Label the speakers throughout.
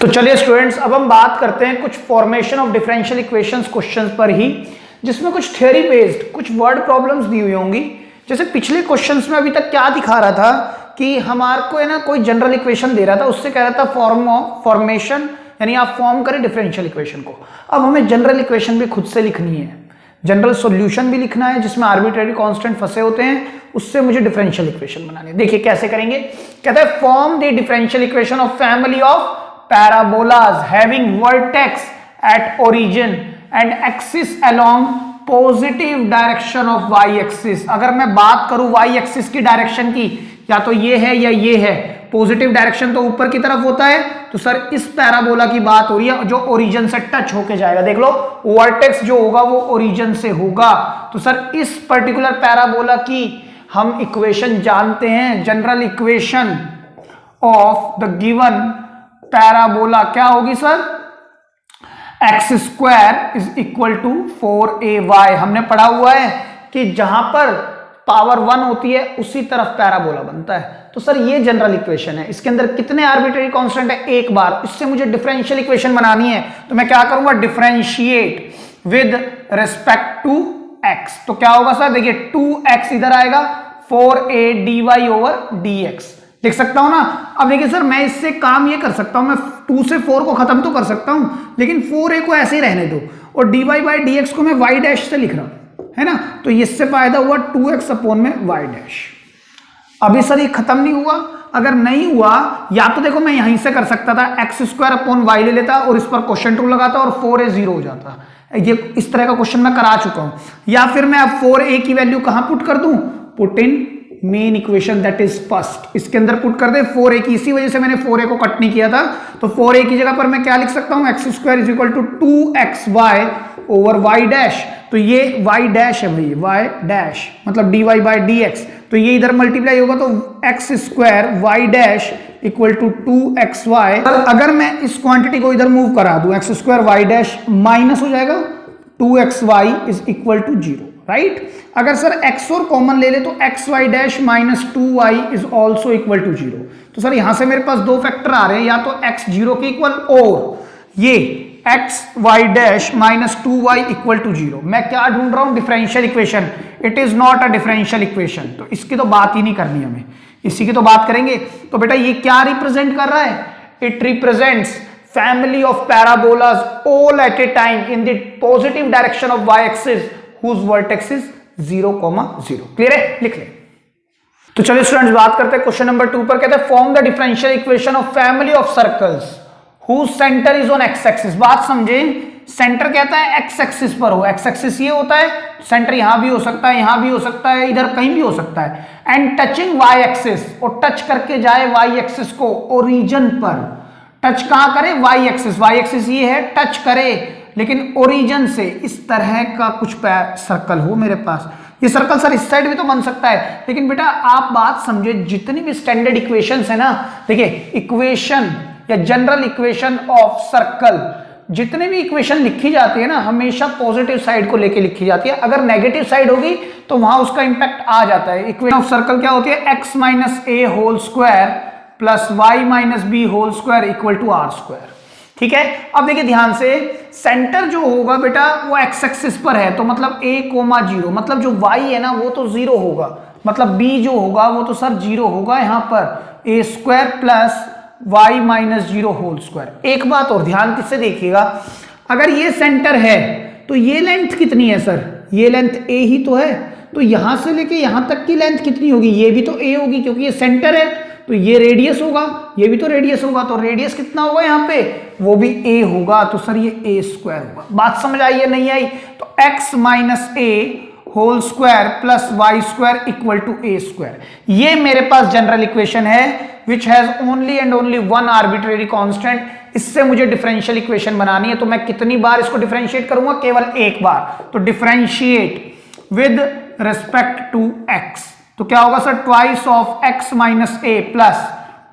Speaker 1: तो चलिए स्टूडेंट्स, अब हम बात करते हैं कुछ formation of differential equations questions पर ही, जिसमें कुछ थ्योरी बेस्ड कुछ वर्ड प्रॉब्लम्स दी हुई होंगी। जैसे पिछले क्वेश्चंस में अभी तक क्या दिखा रहा था कि हमारे को है ना कोई जनरल इक्वेशन दे रहा था, उससे कह रहा था फॉर्मेशन यानी आप फॉर्म करें डिफरेंशियल इक्वेशन को। अब हमें जनरल इक्वेशन भी खुद से लिखनी है, जनरल सॉल्यूशन भी लिखना है जिसमें आर्बिट्रेरी कांस्टेंट फंसे होते हैं, उससे मुझे डिफरेंशियल इक्वेशन बनानी है। देखिए कैसे करेंगे, कहता है form the differential equation of family of parabolas having vertex at origin and axis along positive direction of y axis। अगर मैं बात करूं y axis की डायरेक्शन की, या तो ये है या ये है, पॉजिटिव डायरेक्शन तो ऊपर की तरफ होता है, तो सर इस पैराबोला की बात हो रही है जो ओरिजिन से टच होके जाएगा। देख लो वर्टेक्स जो होगा वो ओरिजिन से होगा, तो सर इस पर्टिकुलर पैराबोला की हम इक्वेशन जानते हैं, general equation of the given parabola क्या होगी sir, x square is equal to 4ay। हमने पढ़ा हुआ है कि जहां पर पावर 1 होती है उसी तरफ पैराबोला बनता है। तो सर ये जनरल इक्वेशन है, इसके अंदर कितने आर्बिट्रेरी कांस्टेंट है, एक बार। इससे मुझे डिफरेंशियल इक्वेशन बनानी है, तो मैं क्या करूंगा, differentiate with respect to x। तो क्या होगा सर, देखिए 2x इधर आएगा, 4a dy ओवर dx लिख सकता हूं ना। अब देखिए सर मैं इससे काम ये कर सकता हूं, मैं 2 से 4 को खत्म तो कर सकता हूं, लेकिन 4a को ऐसे ही रहने दो, और dy बाई dx को मैं y डैश से लिख रहा हूं, है ना। तो इससे फायदा हुआ 2x अपॉन में y डैश। अभी सर ये खत्म नहीं हुआ, अगर नहीं हुआ या तो देखो मैं यहीं से कर सकता था, एक्स स्क्वायर अपॉन y ले लेता और इस पर क्वेश्चन रूल लगाता और 4a 0 हो जाता। ये इस तरह का क्वेश्चन मैं करा चुका हूं। या फिर मैं अब 4a की वैल्यू कहां पुट कर दूं, put in main equation that is first, इसके अंदर पुट कर दे 4a की। इसी वजह से मैंने 4a को कट नहीं किया था, तो 4a की जगह पर मैं क्या लिख सकता हूं, x square is equal to 2xy over y dash. तो ये y डैश है भाई, y डैश मतलब dy बाई dx, तो ये इधर मल्टीप्लाई होगा तो x square y dash equal to 2xy। अगर मैं इस क्वांटिटी को इधर मूव करा दूं, x square y dash minus हो जाएगा, 2xy is equal to 0, right. अगर सर x और कॉमन ले ले तो xy dash minus 2y is also equal to 0। तो सर यहां से मेरे पास दो फैक्टर आ रहे हैं, या तो x 0 के इक्वल और ये xy dash minus 2y equal to 0। मैं क्या ढूंढ रहा हूं, differential equation. It is not a differential equation, तो इसकी तो बात ही नहीं करनी हमें, इसी की तो बात करेंगे। तो बेटा ये क्या रिप्रेजेंट कर रहा है, it represents family of parabolas all at a time in the positive direction of y-axis whose vertex is 0, 0। Clear है, लिख ले। तो चलिए स्टूडेंट्स बात करते हैं क्वेश्चन नंबर 2 पर। कहते हैं form the differential equation of family of circles whose center is on x axis। बात समझे, सेंटर कहता है x एक्सिस पर हो, x एक्सिस ये होता है, सेंटर यहां भी हो सकता है, यहां भी हो सकता है, इधर कहीं भी हो सकता है, एंड टचिंग y एक्सिस, और टच करके जाए y एक्सिस को ओरिजिन पर। टच कहां करे, y एक्सिस, y एक्सिस ये है, टच करे लेकिन ओरिजिन से इस तरह का कुछ सर्कल हो मेरे पास। ये सर्कल सर इस साइड भी तो बन सकता है, लेकिन बेटा आप बात समझे, जितनी भी स्टैंडर्ड इक्वेशंस है ना, देखिए इक्वेशन या जनरल इक्वेशन ऑफ सर्कल, जितनी भी इक्वेशन लिखी जाती है ना, हमेशा पॉजिटिव साइड को लेके लिखी जाती है। अगर नेगेटिव साइड होगी तो वहां उसका इंपैक्ट आ जाता है। इक्वेशन ऑफ सर्कल क्या होती है, x minus a whole square plus y minus b whole square equal to r square. ठीक है, अब देखिए ध्यान से, सेंटर जो होगा बेटा वो एक्स एक्सिस पर है, तो मतलब a, 0, मतलब जो y है ना वो तो 0 होगा, मतलब b जो होगा वो तो सर 0 होगा यहां पर, a square plus y minus 0 whole square. एक बात और ध्यान से देखिएगा, अगर ये सेंटर है तो ये लेंथ कितनी है सर, ये लेंथ a ही तो है, तो यहां से लेके यहां तक की लेंथ कितनी होगी, ये भी तो a होगी क्योंकि ये सेंटर है, तो ये रेडियस होगा, ये भी तो रेडियस होगा, तो रेडियस कितना होगा यहाँ पे, वो भी a होगा, तो सर ये a स्क्वायर होगा। बात समझ आई है नहीं आई, तो x minus a whole square plus y square equal to a square, ये मेरे पास जनरल इक्वेशन है which has only and only one arbitrary constant. इससे मुझे डिफरेंशियल इक्वेशन बनानी है, तो मैं कितनी बार इसको डिफरेंशिएट करूंगा, केवल एक बार। तो differentiate with respect to x, तो क्या होगा sir, twice of x minus a plus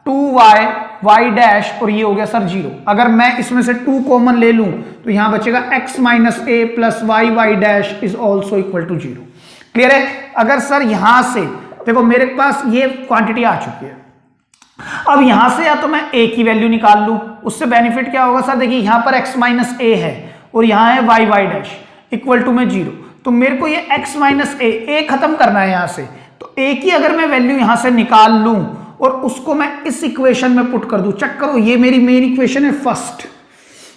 Speaker 1: 2y y dash, और ये हो गया सर 0। अगर मैं इसमें से 2 कॉमन ले लूं तो यहां बचेगा x minus a plus y dash is also equal to 0। Clear है। अगर सर यहां से देखो मेरे पास ये क्वांटिटी आ चुकी है, अब यहां से या तो मैं a की वैल्यू निकाल लूं, उससे बेनिफिट क्या होगा सर, देखिए यहां पर x माइनस ए है और यहां है y डैश इक्वल टू में 0, तो मेरे को ये x माइनस ए खत्म करना है यहां से, तो a की अगर मैं वैल्यू यहां से निकाल लूं और उसको मैं इस इक्वेशन में पुट कर दूं, चेक करो ये मेरी मेन इक्वेशन है फर्स्ट,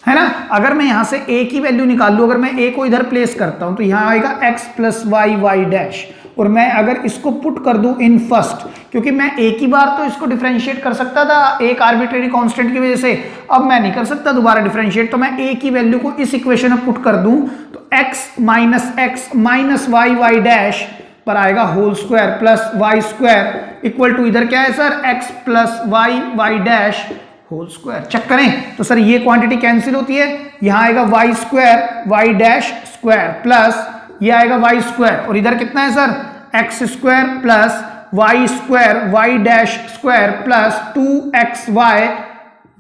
Speaker 1: है ना। अगर मैं यहां से a की वैल्यू निकाल लूं, अगर मैं a को इधर प्लेस करता हूं तो यहां आएगा x प्लस वाई डैश, और मैं अगर इसको पुट कर दूं इन फर्स्ट, क्योंकि मैं एक ही बार तो इसको डिफरेंशिएट कर सकता था एक आर्बिट्रेरी कांस्टेंट की वजह से, अब मैं नहीं कर सकता दोबारा डिफरेंशिएट, तो मैं a की वैल्यू को इस इक्वेशन में पुट कर दूं तो x माइनस वाई डैश पर आएगा whole square plus y square equal to इधर क्या है sir x plus y dash whole square. Check करें तो सर ये क्वांटिटी कैंसिल होती है, यहां आएगा y square y dash square plus ये आएगा वाई स्क्वायर, और इधर कितना है sir x square plus y dash square plus 2x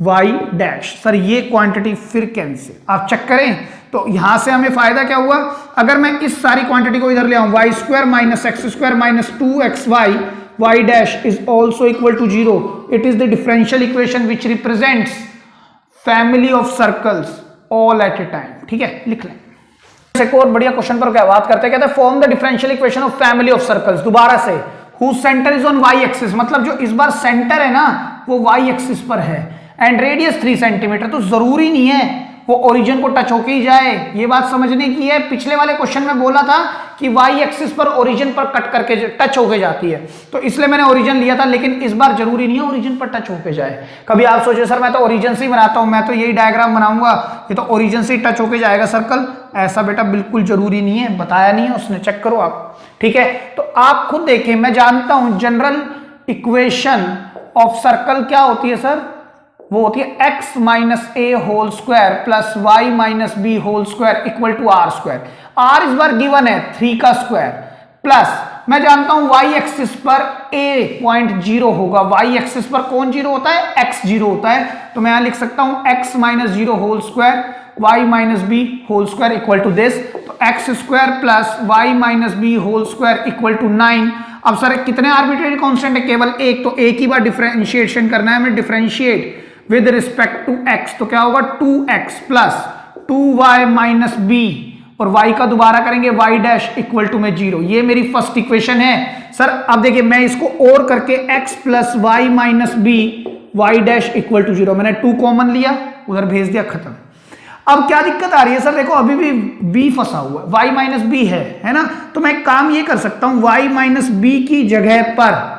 Speaker 1: y dash. Sir ये क्वांटिटी फिर कैंसिल, आप चेक करें तो यहां से हमें फायदा क्या हुआ, अगर मैं इस सारी क्वांटिटी को इधर ले आऊं y square minus x square minus 2x y dash is also equal to 0, it is the differential equation which represents family of circles all at a time. ठीक है, लिख लें। एक और बढ़िया क्वेश्चन पर क्या बात करते हैं, कहते हैं form the differential equation of family of circles, दोबारा से whose centre is on y axis, मतलब जो इस बार सेंटर है ना वो वाई एक्सिस पर है, एंड रेडियस 3 सेंटीमीटर, तो जरूरी नहीं है वो ओरिजिन को टच होके ही जाए, ये बात समझने की है। पिछले वाले क्वेश्चन में बोला था कि वाई एक्सिस पर ओरिजिन पर कट करके टच होके जाती है, तो इसलिए मैंने ओरिजिन लिया था, लेकिन इस बार जरूरी नहीं है ओरिजिन पर टच होके जाए। कभी आप सोचे सर मैं तो ओरिजिन से ही बनाता हूं, मैं तो यही डायग्राम बनाऊंगा, ये तो ओरिजिन से ही टच होके जाएगा सर्कल, ऐसा बेटा बिल्कुल जरूरी नहीं है, बताया नहीं है उसने, चेक करो आप। ठीक है, तो आप खुद देखें, मैं जानता हूं जनरल इक्वेशन ऑफ सर्कल क्या होती है सर, वो होती है x minus a whole square plus y minus b whole square equal to r square. R इस बार गिवन है 3 का स्क्वायर, प्लस मैं जानता हूं y एक्सिस पर a पॉइंट 0 होगा, y एक्सिस पर कौन 0 होता है, x 0 होता है, तो मैं यहां लिख सकता हूं x minus 0 whole square y minus b whole square equal to this, तो x square plus y minus b whole square equal to 9। अब सर कितने आर्बिट्रेरी कांस्टेंट है, केवल एक, तो एक ही बार डिफरेंशिएशन करना है हमें, differentiate with respect to x, तो क्या होगा 2x plus 2y minus b, और y का दोबारा करेंगे y डैश इक्वल टू में 0, ये मेरी फर्स्ट इक्वेशन है सर। अब देखिए मैं इसको और करके x plus y minus b y dash equal to 0, मैंने 2 कॉमन लिया उधर भेज दिया, खत्म। अब क्या दिक्कत आ रही है सर, देखो अभी भी b फंसा हुआ है, y माइनस बी है ना, तो मैं एक काम ये कर सकता हूं, y माइनस बी की जगह पर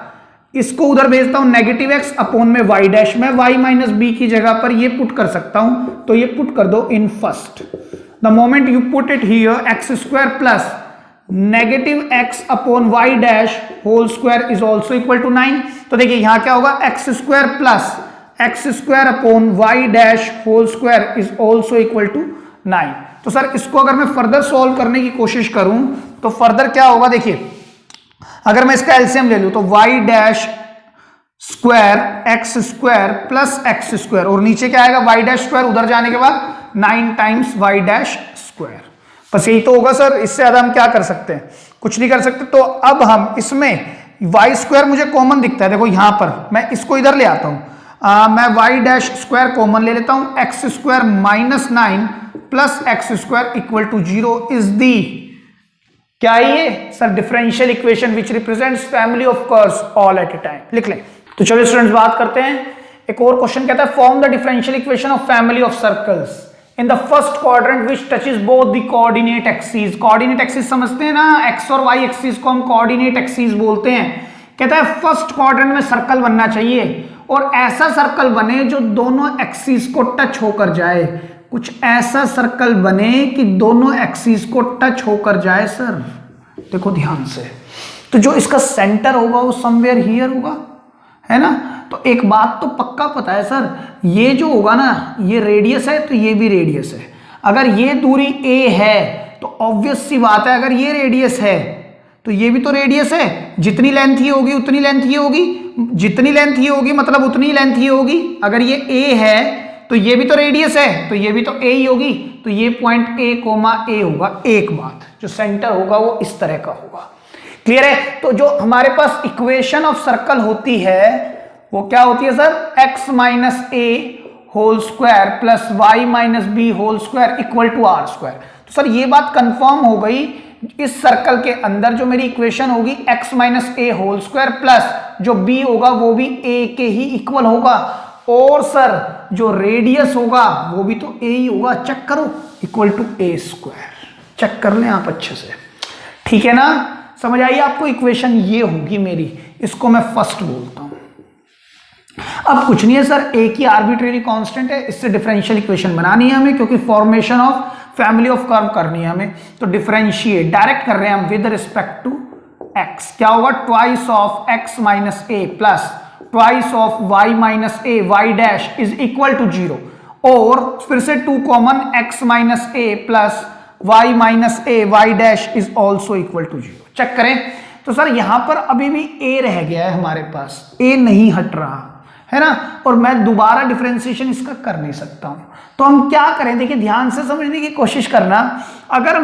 Speaker 1: इसको उधर भेजता हूं नेगेटिव x अपॉन में y डैश, में y माइनस बी की जगह पर ये पुट कर सकता हूं, तो ये पुट कर दो in first, the moment you put it here x square plus negative x upon y dash whole square is also equal to 9, तो देखिए यहां क्या होगा x square plus x square upon y dash whole square is also equal to 9। तो sir इसको अगर मैं further solve करने की कोशिश करूं तो फर्दर क्या होगा, देखिए अगर मैं इसका एलसीएम ले लूं तो y dash square x square plus x square, और नीचे क्या आएगा वाई डैश स्क्वायर, उधर जाने के बाद 9 टाइम्स वाई डैश स्क्वायर, बस यही तो होगा सर, इससे ज्यादा हम क्या कर सकते हैं, कुछ नहीं कर सकते। तो अब हम इसमें वाई स्क्वायर मुझे कॉमन दिखता है, देखो यहां पर मैं इसको इधर ले आता हूं, मैं वाई डैश स्क्वायर कॉमन ले लेता हूं, x square minus 9 plus x square equal to 0 is the क्या ये sir differential equation which represents family of curves all at a time, लिख लें। तो चलिए स्टूडेंट्स बात करते हैं, एक और क्वेश्चन कहता है form the differential equation of family of circles in the first quadrant which touches both the coordinate axis. Coordinate axis समझते हैं ना, एक्स और वाई एक्सिस को हम कोऑर्डिनेट एक्सिस बोलते हैं। कहता है फर्स्ट क्वाड्रेंट में सर्कल बनना चाहिए और ऐसा सर्कल बने जो दोनों एक्सिस को टच होकर जाए, कुछ ऐसा सर्कल बने कि दोनों एक्सिस को टच होकर जाए। सर देखो ध्यान से, तो जो इसका सेंटर होगा वो समवेयर हियर होगा, है ना। तो एक बात तो पक्का पता है सर, ये जो होगा ना ये रेडियस है तो ये भी रेडियस है। अगर ये दूरी a है तो ऑब्वियस सी बात है, अगर ये रेडियस है तो ये भी तो रेडियस है, जितनी लेंथ ही होगी उतनी लेंथ ही होगी, जितनी लेंथ ही होगी मतलब उतनी लेंथ ही होगी। अगर ये a है तो ये भी तो रेडियस है तो ये भी तो a ही होगी, तो ये पॉइंट a कोमा a होगा। एक बात, जो सेंटर होगा वो इस तरह का होगा। क्लियर है। तो जो हमारे पास इक्वेशन ऑफ सर्कल होती है वो क्या होती है sir, x minus a whole square plus y minus b whole square equal to r square. तो सर ये बात कंफर्म हो गई, इस सर्कल के अंदर जो मेरी इक्वेशन होगी x minus a whole square plus जो b होगा वो भी a के ही इक्वल होगा, और सर जो रेडियस होगा वो भी तो a ही होगा, चेक करो, equal to a square. Check कर लें आप अच्छे से, ठीक है ना, समझ आई आपको। इक्वेशन ये होगी मेरी, इसको मैं फर्स्ट बोलता हूं। अब कुछ नहीं है सर, a की आर्बिट्रेरी कांस्टेंट है, इससे डिफरेंशियल इक्वेशन बनानी है हमें, क्योंकि formation of family of curve करनी है हमें। तो डिफरेंशिएट डायरेक्ट कर रहे हैं हम विद रिस्पेक्ट टू x, क्या होगा, twice of x minus a plus twice of y minus a y dash is equal to 0, और फिर से 2 common x minus a plus y minus a y dash is also equal to 0। Check करें तो sir यहां पर अभी भी a रह गया है हमारे पास, a नहीं हट रहा है ना, और मैं दोबारा डिफरेंशिएशन इसका कर नहीं सकता हूं। तो हम क्या करें, देखिए ध्यान से समझने की कोशिश करना। अगर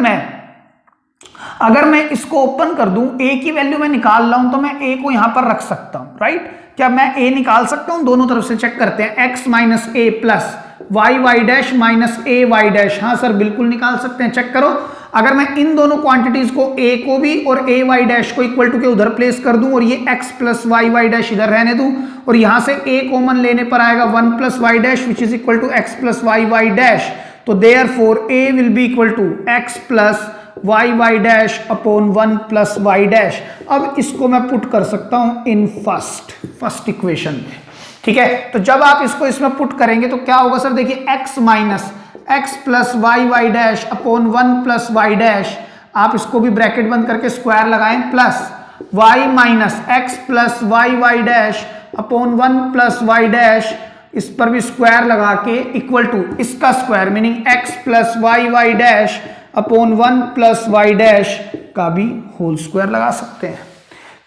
Speaker 1: मैं इसको ओपन कर दूं, a की वैल्यू मैं निकाल रहा हूं, तो मैं a को यहां पर रख सकता हूं, राइट। क्या मैं a निकाल सकता हूं, दोनों तरफ से चेक करते हैं, x minus a plus y y dash minus a y dash, हाँ सर बिल्कुल निकाल सकते हैं। चेक करो, अगर मैं इन दोनों क्वांटिटीज को a को भी और ए वाई डैश को इक्वल टू के उधर प्लेस कर दूं, और ये x plus y y dash इधर रहने दूं, और यहां से a कॉमन लेने पर आएगा 1 plus y dash which is equal to x plus y y dash. तो therefore a will be equal to x plus y y dash upon 1 plus y dash. अब इसको मैं पुट कर सकता हूं इन फर्स्ट इक्वेशन में, ठीक है। तो जब आप इसको इसमें पुट करेंगे तो क्या होगा सर, देखिए x minus x plus y y dash upon 1 plus y dash, आप इसको भी ब्रैकेट बंद करके स्क्वायर लगाएं, plus y minus x plus y y dash upon 1 plus y dash, इस पर भी स्क्वायर लगा के इक्वल टू इसका square meaning x plus y y dash upon 1 plus y dash का भी होल स्क्वायर लगा सकते हैं।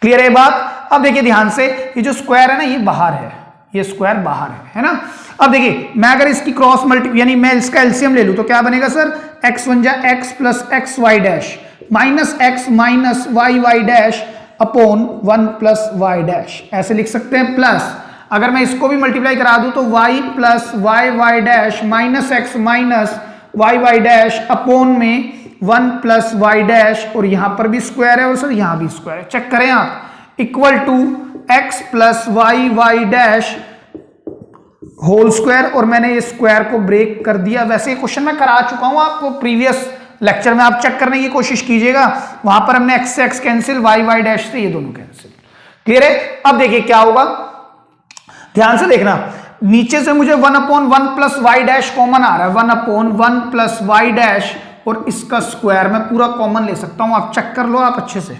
Speaker 1: क्लियर है बात। अब देखिए ध्यान से, ये जो स्क्वायर है ना ये बाहर है, ये स्क्वायर बाहर है ना। अब देखिए मैं अगर इसकी क्रॉस मल्टी यानी मैं इसका एलसीएम ले लूं तो क्या बनेगा सर, x वन जा x plus x y dash minus x minus y y dash upon 1 plus y dash, ऐसे लिख सकते हैं। प्लस अगर मैं इसको भी मल्टीप्लाई करा दूं तो y plus y y dash minus x minus y y dash upon में 1 प्लस वाई डैश, और यहां पर भी स्क्वायर है और सर यहां भी स्क्वायर है, चेक करें आप, equal to x plus y y dash whole square, और मैंने ये स्क्वायर को ब्रेक कर दिया। वैसे ये क्वेश्चन मैं करा चुका हूं आपको प्रीवियस लेक्चर में, आप चेक करने की कोशिश कीजिएगा, वहां पर हमने x से x cancel, y y dash से ये दोनों कैंसिल। क्लियर है। अब देखिए क्या होगा, ध्यान से देखना, नीचे से मुझे 1 upon 1 plus y dash common आ रहा है, 1 अपॉन 1 प्लस वाई डैश, और इसका स्क्वायर मैं पूरा कॉमन ले सकता हूं, आप चेक कर लो आप अच्छे से,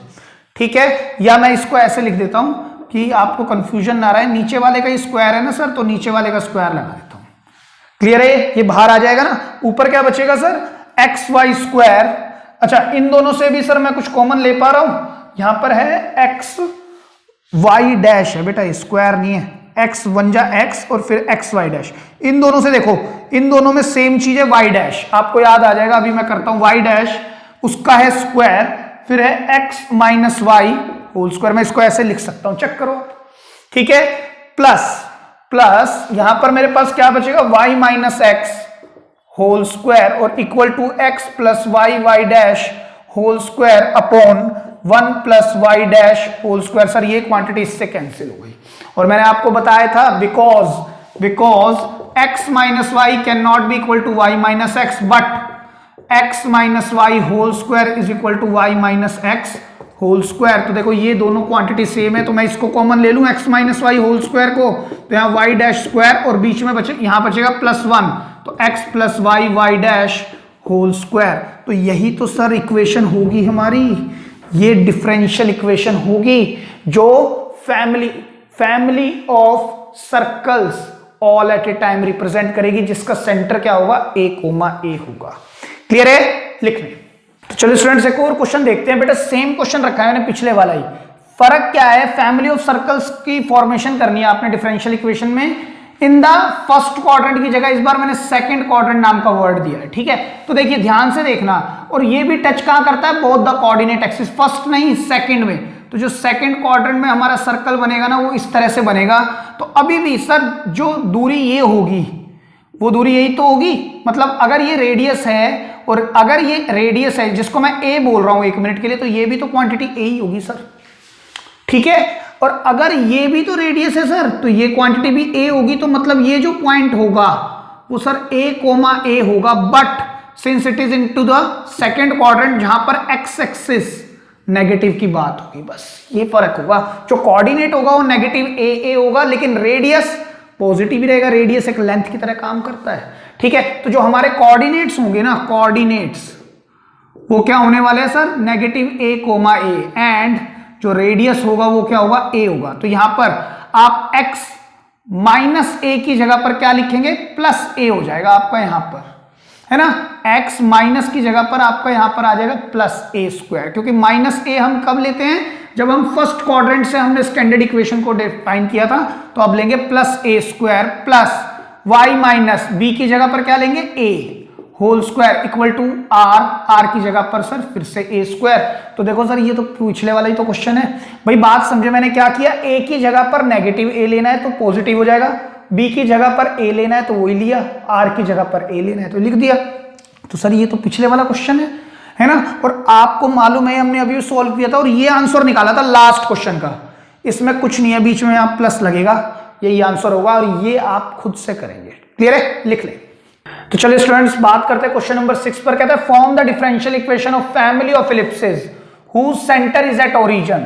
Speaker 1: ठीक है। या मैं इसको ऐसे लिख देता हूं कि आपको कंफ्यूजन ना रहे, नीचे वाले का ही स्क्वायर है ना सर, तो नीचे वाले का स्क्वायर लगा देता हूं। क्लियर है, ये बाहर आ जाएगा ना, ऊपर क्या बचेगा सर, एक्स वाई स्क्वायर। अच्छा इन दोनों से भी सर मैं कुछ कॉमन ले पा रहा हूं, यहां पर है एक्स वाई डैश है बेटा, स्क्वायर नहीं है, एक्स वन जा एक्स और फिर एक्स वाई डैश, इन दोनों से देखो, इन दोनों में सेम चीज है वाई डैश, आपको याद आ जाएगा, अभी मैं करता हूं वाई डैश, उसका है स्क्वायर, फिर है x minus y whole square, मैं इसको ऐसे लिख सकता हूं, चेक करो, ठीक है। प्लस यहां पर मेरे पास क्या बचेगा, y minus x whole square और equal to x plus y y dash whole square upon 1 plus y dash whole square. Sir ये क्वांटिटी इससे कैंसिल हो गई, और मैंने आपको बताया था because x minus y can not be equal to y minus x, but x minus y whole square is equal to y minus x whole square. तो देखो ये दोनों क्वांटिटी सेम है, तो मैं इसको कॉमन ले लूं x minus y whole square को, तो यहाँ y डैश स्क्वायर और बीच में बचे, यहां बचेगा प्लस 1, तो x plus y y dash whole square. तो यही तो सर इक्वेशन होगी हमारी, ये डिफरेंशियल इक्वेशन होगी जो family of circles all at a time represent करेगी, जिसका सेंटर क्या होगा, a, a होगा। क्लियर है, लिखने। तो चलो स्टूडेंट्स एक और क्वेश्चन देखते हैं। बेटा सेम क्वेश्चन रखा है मैंने पिछले वाला ही, फर्क क्या है, फैमिली ऑफ सर्कल्स की फॉर्मेशन करनी है आपने डिफरेंशियल इक्वेशन में, इन द फर्स्ट क्वाड्रेंट की जगह इस बार मैंने सेकंड क्वाड्रेंट नाम का वर्ड दिया है, ठीक है। तो देखिए ध्यान से देखना, और ये भी टच कहां करता है, both the coordinate axis, first नहीं सेकंड में। तो जो सेकंड क्वाड्रेंट में हमारा सर्कल बनेगा ना वो इस तरह से बनेगा। तो अभी भी सर जो दूरी ये होगी वो दूरी यही तो होगी, मतलब अगर ये रेडियस है और अगर ये रेडियस है जिसको मैं ए बोल रहा हूं 1 मिनट के लिए, तो ये भी तो क्वांटिटी ए ही होगी सर, ठीक है। और अगर ये भी तो रेडियस है सर तो ये क्वांटिटी भी ए होगी, तो मतलब ये जो पॉइंट होगा वो सर a, a होगा, but since it is into the second quadrant जहां पर एक्स एक्सिस नेगेटिव की बात होगी, बस ये फर्क होगा। जो कोऑर्डिनेट होगा वो नेगेटिव ए होगा, लेकिन रेडियस पॉजिटिव ही रहेगा, रेडियस एक लेंथ की तरह काम करता है, ठीक है। तो जो हमारे कोऑर्डिनेट्स होंगे ना, कोऑर्डिनेट्स वो क्या होने वाले हैं sir, negative a, a, and जो रेडियस होगा वो क्या होगा, a होगा। तो यहां पर आप x माइनस a की जगह पर क्या लिखेंगे, प्लस a हो जाएगा आपका यहां पर, है ना। x माइनस की जगह पर आपका यहां पर आ जाएगा प्लस a स्क्वायर, क्योंकि माइनस a हम कब लेते हैं, जब हम फर्स्ट क्वाड्रेंट से हमने स्टैंडर्ड इक्वेशन को डिफाइन किया था, तो अब लेंगे plus a square plus y minus b की जगह पर क्या लेंगे, a whole square equal to r की जगह पर सर फिर से a स्क्वायर। तो देखो सर ये तो पिछले वाला ही तो क्वेश्चन है भाई, बात समझे मैंने क्या किया, a की जगह पर नेगेटिव a लेना है तो पॉजिटिव हो जाएगा, b की जगह पर a लेना है तो वही लिया, r की जगह पर a लेना है तो लिख दिया। तो सर ये तो पिछले वाला क्वेश्चन है ना। और आपको मालूम है हमने अभी सॉल्व किया था और ये आंसर निकाला था लास्ट क्वेश्चन का, इसमें कुछ नहीं है, बीच में आप प्लस लगेगा, यही आंसर होगा और ये आप खुद से करेंगे, क्लियर है, लिख लें। तो चलिए स्टूडेंट्स बात करते हैं क्वेश्चन नंबर 6 पर। कहता है form the differential equation of family of ellipses whose centre is at origin.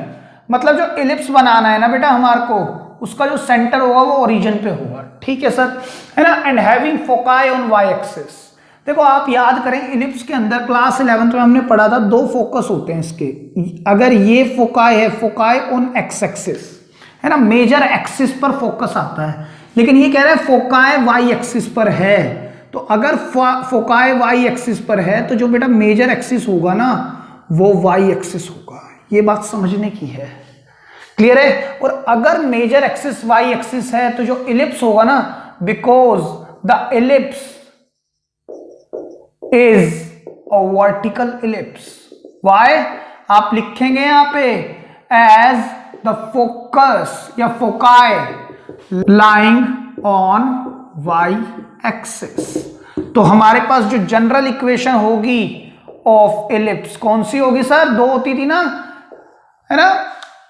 Speaker 1: मतलब जो इलिप्स बनाना है ना बेटा हमारे को, उसका जो सेंटर होगा वो ओरिजिन पे होगा, ठीक है सर, है ना। And having foci on y axis. देखो आप याद करें इलिप्स के अंदर क्लास 11th में हमने पढ़ा था 2 फोकस होते हैं इसके, अगर ये फोकाई है, फोकाई ऑन एक्स एक्सिस, है ना, मेजर एक्सिस पर फोकस आता है, लेकिन ये कह रहा है फोकाई वाई एक्सिस पर है। तो अगर फोकाई वाई एक्सिस पर है तो जो बेटा मेजर एक्सिस होगा ना वो वाई एक्सिस होगा, ये बात समझने की है, क्लियर है। और अगर मेजर एक्सिस वाई एक्सिस है तो जो इलिप्स होगा ना, because the ellipse is a vertical ellipse, y आप लिखेंगे यहां पे एज द फोकस या foci lying on y axis. तो हमारे पास जो जनरल इक्वेशन होगी ऑफ इलिप्स कौन सी होगी सर, 2 होती थी ना, है ना,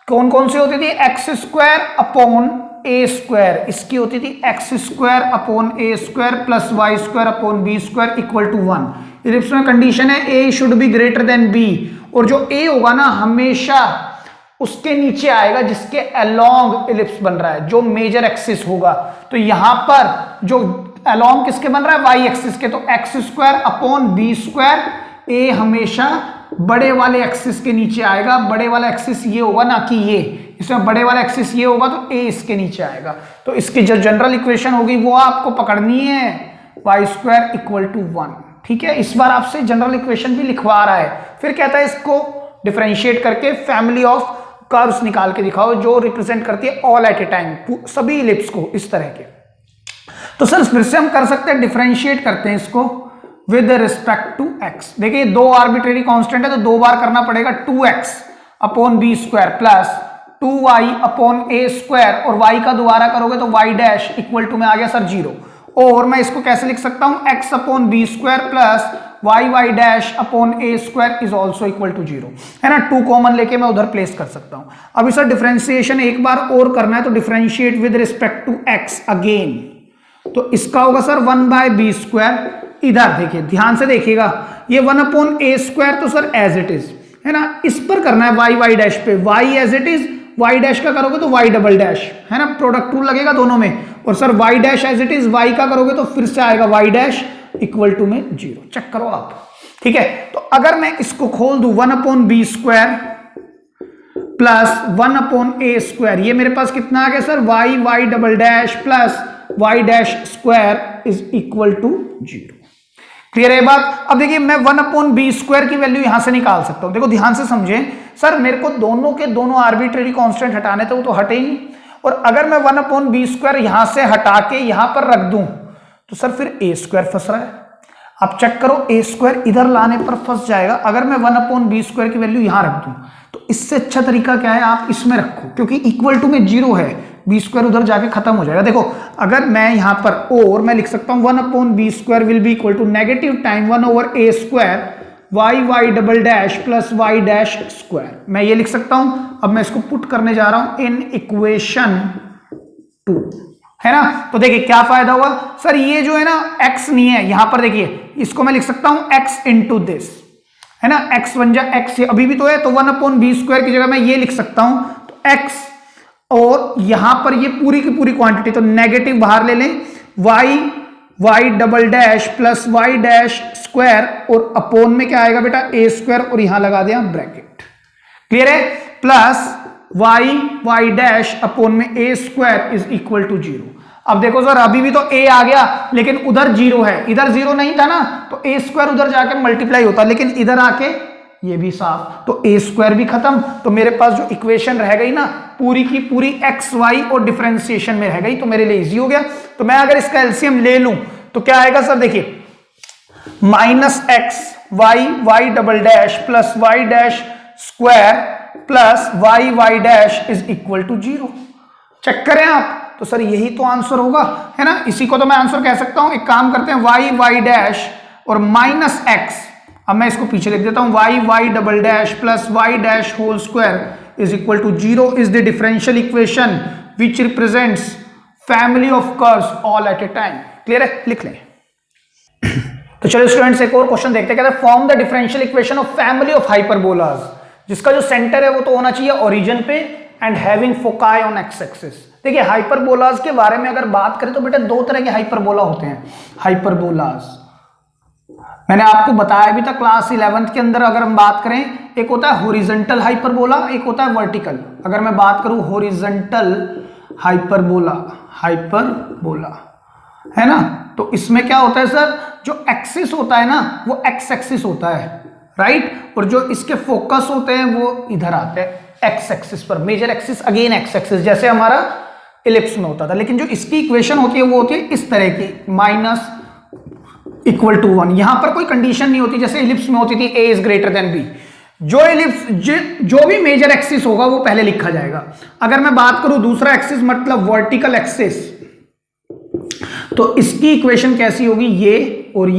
Speaker 1: कौन कौन सी होती थी, x square upon a square, इसकी होती थी x square upon a square plus y square upon b square equal to 1। Ellipse में कंडीशन है a should be greater than b, और जो ए होगा ना हमेशा उसके नीचे आएगा जिसके अलोंग इलिप्स बन रहा है, जो मेजर एक्सिस होगा। तो यहां पर जो अलोंग किसके बन रहा है, वाई एक्सिस के, तो x square upon b square, a हमेशा बड़े वाले एक्सिस के नीचे आएगा, बड़े वाला एक्सिस ये होगा ना कि ये, इसमें बड़े वाला एक्सिस ये होगा तो ए इसके नीचे आएगा। तो इसकी जो जनरल इक्वेशन होगी वो आपको पकड़नी है, वाई स्क्वायर इक्वल टू 1, ठीक है। इस बार आपसे जनरल इक्वेशन भी लिखवा रहा है, फिर कहता है इसको डिफरेंशिएट करके फैमिली ऑफ कर्व्स निकाल के दिखाओ जो रिप्रेजेंट करती है ऑल एट ए टाइम, सभी इलिप्स को इस तरह के। तो सर फिर से हम कर सकते हैं, डिफरेंशिएट करते हैं इसको विद रिस्पेक्ट टू एक्स। देखिए 2 आर्बिट्रेरी कांस्टेंट है तो 2 बार करना पड़ेगा, 2x upon b square plus 2y upon a square, और y का दोबारा करोगे तो y डैश इक्वल टू में आ गया सर 0। और मैं इसको कैसे लिख सकता हूं, x upon b square plus y dash upon a square is also equal to 0, है ना। 2 कॉमन लेके मैं उधर प्लेस कर सकता हूं। अभी सर डिफरेंशिएशन एक बार और करना है तो differentiate with respect to x again, तो इसका होगा सर 1 बाय बी स्क्वायर। इधर देखिए ध्यान से देखिएगा, ये 1 अपॉन ए स्क्वायर तो सर एज इट इज, है ना, इस पर करना है y डैश पे, y as it is, y dash का करोगे तो y डबल डैश, है ना, प्रोडक्ट रूल लगेगा दोनों में, और sir y dash as it is, y का करोगे तो फिर से आएगा y डैश इक्वल टू में 0, चेक करो आप, ठीक है। तो अगर मैं इसको खोल दूं 1 upon b square plus 1 upon a square, ये मेरे पास कितना आ गया sir, y double dash plus y dash square is equal to 0, clear है बात। अब देखिए मैं 1 अपॉन बी स्क्वायर की वैल्यू यहां से निकाल सकता हूं, देखो ध्यान से समझें सर, मेरे को दोनों के दोनों आर्बिट्रेरी कांस्टेंट हटाने थे, वो तो हटे ही नहीं, और अगर मैं 1 अपॉन बी स्क्वायर यहां से हटा के यहां पर रख दूं तो सर फिर ए स्क्वायर फंस रहा है, आप चेक करो, ए स्क्वायर इधर लाने पर फंस जाएगा। अगर मैं 1 अपॉन बी स्क्वायर की वैल्यू यहां रख दूं तो इससे अच्छा तरीका क्या है, आप इसमें रखो, क्योंकि इक्वल टू में 0 है, बी स्क्वायर उधर जाके खत्म हो जाएगा। देखो अगर मैं यहां पर और मैं लिख सकता हूं 1/b² will be equal to negative time 1/a² y double dash plus y dash square, मैं ये लिख सकता हूं। अब मैं इसको पुट करने जा रहा हूं इन इक्वेशन 2, है ना। तो देखिए क्या फायदा हुआ सर, ये जो है ना x नहीं है यहां पर, देखिए इसको मैं लिख सकता हूं x इंटू दिस, है ना, x बन जा x अभी भी तो है, तो 1/b² की जगह मैं ये लिख सकता हूं, तो x और यहां पर ये पूरी की पूरी क्वांटिटी, तो नेगेटिव बाहर ले लें, y double dash plus y dash square, और अपोन में क्या आएगा बेटा a² और यहां लगा दिया ब्रैकेट, क्लियर है, प्लस y डैश अपोन में a² इज इक्वल टू 0। अब देखो सर अभी भी तो a आ गया, लेकिन उधर 0 है, इधर 0 नहीं था ना, तो a² उधर जाके मल्टीप्लाई होता, लेकिन इधर आके ये भी साफ, तो a² भी खत्म, तो मेरे पास जो इक्वेशन रह गई ना पूरी की पूरी x y और डिफरेंशिएशन में रह गई, तो मेरे लिए इजी हो गया। तो मैं अगर इसका एलसीएम ले लूं तो क्या आएगा सर, देखिए -x y double dash plus y dash square plus y dash is equal to 0। Check करें आप, तो सर यही तो आंसर होगा, है ना, इसी को तो मैं आंसर कह सकता हूं। एक काम करते हैं y डैश और -x, अब मैं इसको पीछे लिख देता हूं, y double dash plus y dash whole square is equal to 0 is the differential equation which represents family of curves all at a time. Clear है, लिख लें। तो चलो स्टूडेंट्स एक और क्वेश्चन देखते हैं, कहते हैं form the differential equation of family of hyperbolas, जिसका जो सेंटर है वो तो होना चाहिए ओरिजिन पे and having foci on x axis. देखिए हाइपरबोलास के बारे में अगर बात करें तो बेटा दो तरह के हाइपरबोला होते हैं। हाइपरबोलास मैंने आपको बताया भी था क्लास 11th के अंदर, अगर हम बात करें एक होता है हॉरिजॉन्टल हाइपरबोला, एक होता है वर्टिकल। अगर मैं बात करूं हॉरिजॉन्टल हाइपरबोला, है ना, तो इसमें क्या होता है सर, जो एक्सिस होता है ना वो एक्स एक्सिस होता है, राइट, और जो इसके फोकस होते हैं वो इधर आते हैं एक्स एक्सिस पर, major axis again x axis, जैसे हमारा इलिप्स में होता था। लेकिन जो इसकी इक्वेशन होती है वो होती है इस तरह की, -=1। यहां पर कोई कंडीशन नहीं होती जैसे इलिप्स में होती थी a is greater than b। जो इलिप्स जो भी मेजर एक्सिस होगा वो पहले लिखा जाएगा। अगर मैं बात करूं दूसरा एक्सिस मतलब वर्टिकल एक्सिस, तो इसकी इक्वेशन कैसी होगी, ये और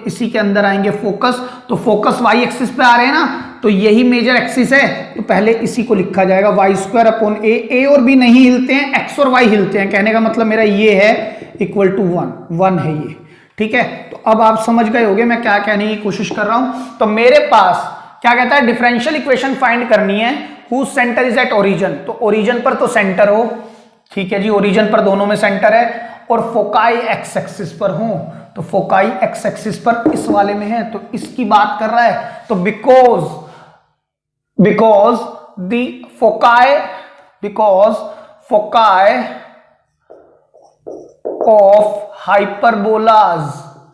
Speaker 1: इसी के अंदर आएंगे फोकस, तो फोकस वाई एक्सिस पे आ रहे हैं ना, तो यही मेजर एक्सिस है, तो पहले इसी को लिखा जाएगा y² ए और बी नहीं हिलते हैं, x और y हिलते हैं, कहने का मतलब मेरा ये है इक्वल टू 1 है ये, ठीक है। तो अब आप समझ गए होंगे मैं क्या कहने की कोशिश कर रहा हूं। तो मेरे पास क्या कहता है, डिफरेंशियल इक्वेशन फाइंड करनी है whose centre is at origin, तो ओरिजिन पर तो सेंटर हो, ठीक है जी, ओरिजिन पर दोनों में सेंटर है, और फोकाई एक्स एक्सिस पर हो, तो फोकाई एक्स एक्सिस पर इस वाले में है, तो इसकी बात कर रहा है। तो बिकॉज द फोकाई ऑफ हाइपरबोलाज,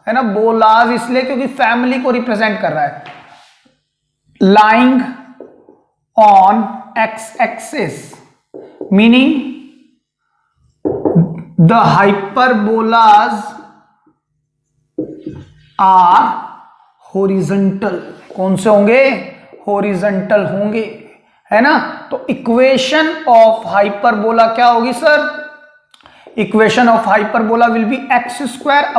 Speaker 1: है ना, बोलाज इसलिए क्योंकि फैमिली को रिप्रेजेंट कर रहा है, lying on x axis meaning the hyperbolas are horizontal। कौन से होंगे, horizontal होंगे, है ना। तो इक्वेशन ऑफ हाइपरबोला क्या होगी sir, equation of hyperbola will be x² /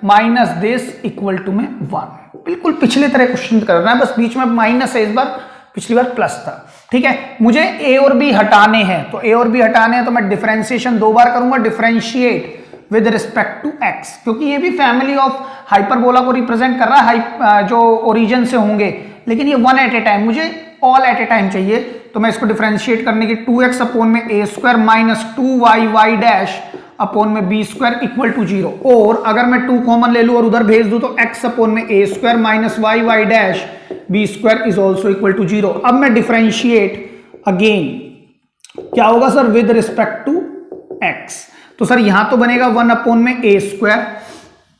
Speaker 1: a² - this equal to में 1। बिल्कुल पिछले तरह क्वेश्चन करना है, बस बीच में माइनस है इस बार, पिछली बार प्लस था, ठीक है। मुझे a और b हटाने हैं, तो a और b हटाने हैं तो मैं डिफरेंशिएशन 2 बार करूंगा, differentiate with respect to x, क्योंकि ये भी फैमिली ऑफ हाइपरबोला को रिप्रेजेंट कर रहा है जो ओरिजिन से होंगे, लेकिन ये 1 एट ए टाइम, मुझे ऑल एट ए टाइम चाहिए। तो मैं इसको डिफरेंशिएट करने की 2x अपोन में a² - 2y डैश अपोन में b² इक्वल टू 0, और अगर मैं 2 कॉमन ले लूं और उधर भेज दूं तो x अपोन में a² - y dash b² is also equal to 0। अब मैं डिफरेंशिएट अगेन, क्या होगा sir, with respect to x, तो सर यहां तो बनेगा 1 अपोन में a²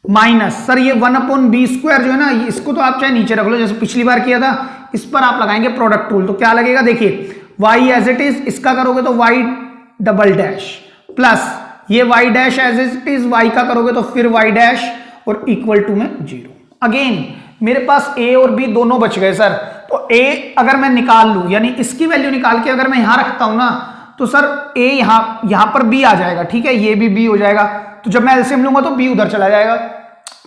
Speaker 1: माइनस सर ये 1/b² जो है ना, इसको तो आप चाहे नीचे रख लो जैसे पिछली बार किया था, इस पर आप लगाएंगे प्रोडक्ट टूल, तो क्या लगेगा, देखिए y एज इट इज, इसका करोगे तो y डबल डैश प्लस ये y dash as it is, y का करोगे तो फिर y डैश और इक्वल टू में 0। अगेन मेरे पास a और b दोनों बच गए सर। तो a अगर मैं निकाल लूं, यानी इसकी वैल्यू निकाल के अगर मैं यहां रखता हूं ना, तो सर a यहां पर b आ जाएगा, ठीक है, ये भी b हो जाएगा। तो जब मैं एलसीएम लूंगा तो b उधर चला जाएगा,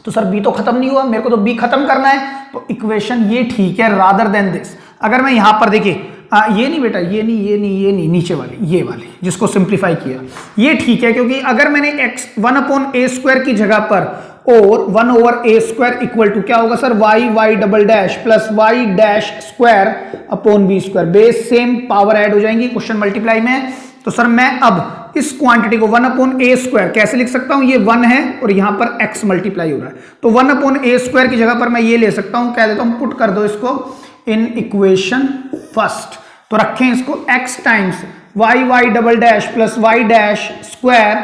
Speaker 1: तो सर b तो खत्म नहीं हुआ, मेरे को तो b खत्म करना है। तो इक्वेशन ये ठीक है रादर देन दिस। अगर मैं यहां पर देखिए, ये नहीं बेटा, ये नहीं, नीचे वाली, ये वाली जिसको सिंप्लीफाई किया, ये ठीक है, क्योंकि अगर मैंने x 1/a² की जगह पर और 1/a² इक्वल टू क्या होगा sir, y double dash plus y dash square upon b², base same, power add हो जाएंगी, क्वेश्चन मल्टीप्लाई में। तो सर मैं अब इस क्वांटिटी को 1/a² कैसे लिख सकता हूं, ये 1 है और यहां पर x मल्टीप्लाई हो रहा है, तो 1/a² की जगह पर मैं ये ले सकता हूं, कह देता हूं पुट कर दो इसको इन इक्वेशन फर्स्ट। तो रखें इसको x times y double dash plus y dash square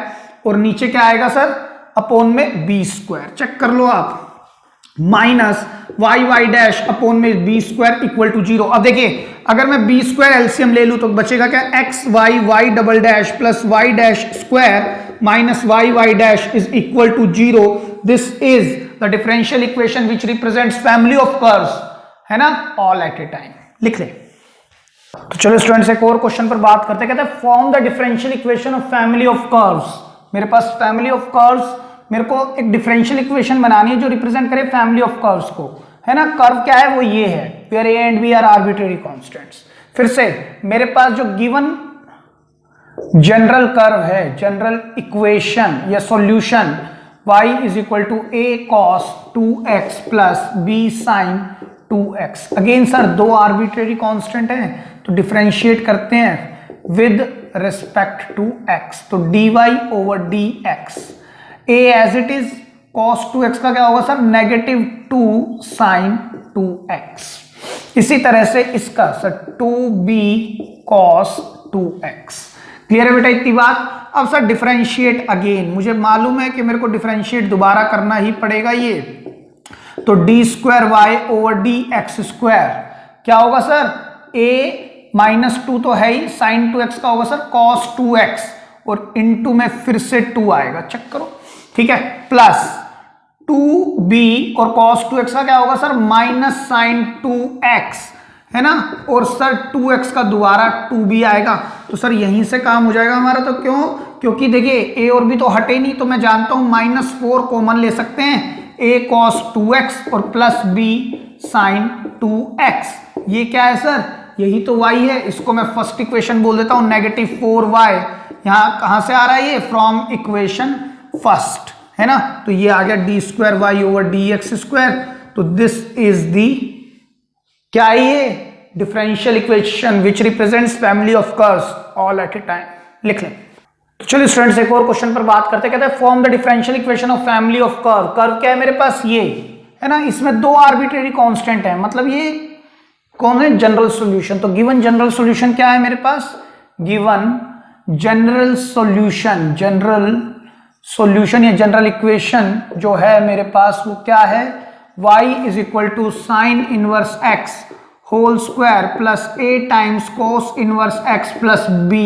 Speaker 1: और नीचे क्या आएगा सर, अपॉन में b², चेक कर लो आप, माइनस y डैश अपॉन में b² इक्वल टू 0। अब देखिए अगर मैं b² एलसीएम ले लूं तो बचेगा क्या, x y double dash plus y dash square minus y dash is equal to 0। This is the differential equation which represents family of curves, है ना, ऑल एट ए टाइम। लिख ले। तो चलो स्टूडेंट्स एक और क्वेश्चन पर बात करते हैं, कहते हैं form the differential equation of family of curves. मेरे पास फैमिली ऑफ कर्व्स, मेरे को एक डिफरेंशियल इक्वेशन बनानी है जो रिप्रेजेंट करे फैमिली ऑफ कर्व्स को, है ना। कर्व क्या है, वो ये है, where a and b are arbitrary constants. फिर से मेरे पास जो गिवन जनरल कर्व है, जनरल इक्वेशन या solution y is equal to a cos 2x plus b sin 2x। Again sir दो आर्बिट्रेरी कांस्टेंट हैं, तो डिफरेंशिएट करते हैं विद रिस्पेक्ट टू x, तो dy over dx, a as it is cos 2x का क्या होगा सर, -2 sin 2x। इसी तरह से इसका sir 2b cos 2x। Clear है बेटा इतनी बात। अब सर डिफरेंशिएट अगेन, मुझे मालूम है कि मेरे को डिफरेंशिएट दोबारा करना ही पड़ेगा ये, तो d² ओवर dx² क्या होगा सर, a -2 तो है ही, sin 2x का होगा सर cos 2x और इनटू में फिर से 2 आएगा, चेक करो, ठीक है, प्लस 2b और cos 2x का क्या होगा सर, माइनस sin 2x, है ना, और सर 2x का दोबारा 2b आएगा, तो सर यहीं से काम हो जाएगा हमारा। तो क्यों, क्योंकि देखिए a और b तो हटे नहीं, तो मैं जानता हूं -4 कॉमन ले सकते हैं, a cos 2x और प्लस b sin 2x। ये क्या है सर, यही तो y है, इसको मैं फर्स्ट इक्वेशन बोल देता हूं, -4y। यहां कहां से आ रहा है ये, फ्रॉम इक्वेशन फर्स्ट, है ना, तो ये आ गया d² ओवर dx²। तो दिस इज दी क्या है ये, differential equation which represents family of curves all at a time. लिख लें। तो चलिए स्टूडेंट्स एक और क्वेश्चन पर बात करते हैं, कहते हैं form the differential equation of family of curve. Curve क्या है मेरे पास, ये है ना, इसमें दो आर्बिट्रेरी कांस्टेंट है, मतलब ये कौन है, जनरल सॉल्यूशन। तो गिवन जनरल सॉल्यूशन क्या है मेरे पास, गिवन जनरल सॉल्यूशन या जनरल इक्वेशन जो है मेरे पास वो क्या है, y is equal to sine inverse x whole square plus a times cos inverse x plus b।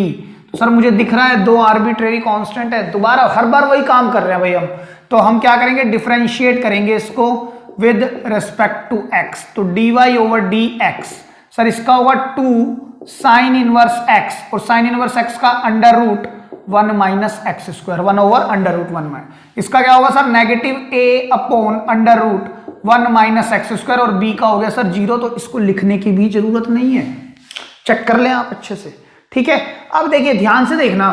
Speaker 1: तो सर मुझे दिख रहा है दो आर्बिट्रेरी कांस्टेंट है, दोबारा हर बार वही काम कर रहे हैं भाई हम, तो हम क्या करेंगे, डिफरेंशिएट करेंगे इसको विद रिस्पेक्ट टू x। तो dy ओवर dx, सर इसका होगा 2 साइन इनवर्स x और साइन इनवर्स x का under root 1 minus x square, 1 over under root 1 में। इसका क्या होगा sir, -a upon under root 1 minus x square और b का हो गया सर 0, तो इसको लिखने की भी जरूरत नहीं है, चेक कर लें आप अच्छे से, ठीक है। अब देखिए ध्यान से देखना,